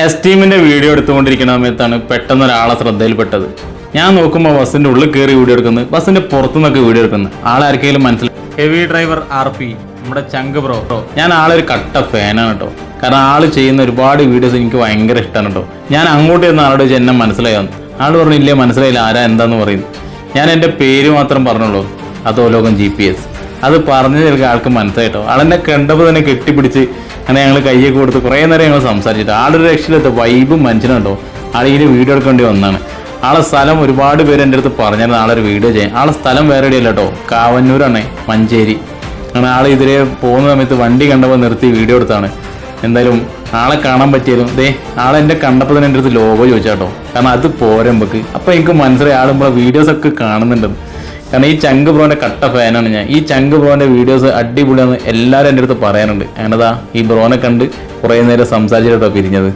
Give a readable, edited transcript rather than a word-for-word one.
എസ്റ്റീമിന്റെ video എടുത്തുകൊണ്ടിരിക്കുന്ന സമയത്താണ് പെട്ടെന്ന് ഒരാളെ ശ്രദ്ധയിൽപ്പെട്ടത്. ഞാൻ നോക്കുമ്പോൾ ബസ്സിന്റെ ഉള്ളിൽ കയറി വീഡിയോ എടുക്കുന്നത്, ബസ്സിന്റെ പുറത്തുനിന്നൊക്കെ വീഡിയോ എടുക്കുന്നത്. ആളാർക്കെങ്കിലും മനസ്സിലായി. ഹെവി ഡ്രൈവർ RP നമ്മുടെ ചങ്ക് ബ്രോ. ഞാൻ ആളൊരു കട്ട ഫാനാണ് കേട്ടോ. കാരണം ആള് ചെയ്യുന്ന ഒരുപാട് വീഡിയോസ് എനിക്ക് ഭയങ്കര ഇഷ്ടമാണ് കേട്ടോ. ഞാൻ അങ്ങോട്ട് ചെന്ന ആളോട് എന്നെ മനസ്സിലായെന്ന്. ആള് പറഞ്ഞില്ലേ മനസ്സിലായില്ല ആരാ എന്താന്ന് പറയുന്നു. ഞാൻ എൻ്റെ പേര് മാത്രം പറഞ്ഞുള്ളൂ, അതോലോകം GPS. അത് പറഞ്ഞു ചിലക്ക് ആൾക്ക് മനസ്സിലായിട്ടോ. ആളെന്നെ കണ്ടപ്പോൾ തന്നെ കെട്ടിപ്പിടിച്ച് അങ്ങനെ ഞങ്ങൾ കയ്യൊക്കെ കൊടുത്ത് കുറേ നേരം ഞങ്ങൾ സംസാരിച്ചിട്ട് ആളൊരു രക്ഷയിലെത്ത വൈബും മനുഷ്യനുണ്ടോ. ആളിങ്ങനെ വീഡിയോ എടുക്കേണ്ടി വന്നതാണ്. ആളെ സ്ഥലം ഒരുപാട് പേര് എൻ്റെ അടുത്ത് പറഞ്ഞായിരുന്നു ആളൊരു വീഡിയോ ചെയ്യാൻ. ആളെ സ്ഥലം വേറെ ഇടയില്ല കേട്ടോ, കാവന്നൂരാണ്, മഞ്ചേരി. അങ്ങനെ ആൾ ഇതിലെ പോകുന്ന സമയത്ത് വണ്ടി കണ്ടപ്പോൾ നിർത്തി വീഡിയോ എടുത്താണ്. എന്തായാലും ആളെ കാണാൻ പറ്റിയാലും ആളെ എൻ്റെ കണ്ടപ്പോൾ തന്നെ എൻ്റെ അടുത്ത് ലോഗോ ചോദിച്ചാട്ടോ. കാരണം അത് പോരമ്പക്ക് അപ്പോൾ എനിക്ക് മനസ്സിലായി ആളുമ്പോൾ വീഡിയോസൊക്കെ കാണുന്നുണ്ടെന്ന്. കാരണം ഈ ചങ്ക് ബ്രോൻ്റെ കട്ട ഫാനാണ് ഞാൻ. ഈ ചങ്ക് ബ്രോൻ്റെ വീഡിയോസ് അടിപൊളിയാണെന്ന് എല്ലാവരും എൻ്റെ അടുത്ത് പറയാനുണ്ട്. അങ്ങനെതാ ഈ ബ്രോനെ കണ്ട് കുറേ നേരം സംസാരിച്ചിട്ടോ പിരിഞ്ഞത്.